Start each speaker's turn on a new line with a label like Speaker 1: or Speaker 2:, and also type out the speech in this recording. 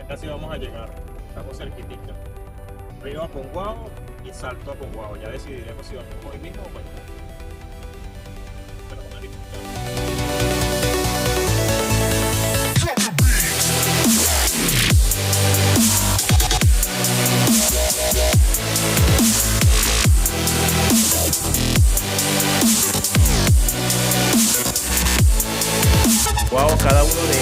Speaker 1: casi vamos a llegar. Estamos cerquitica. Río a Ponguao y salto a Ponguao. Ya decidiremos si vamos hoy mismo o mañana. Pero con disfrutar. Wow, cada uno de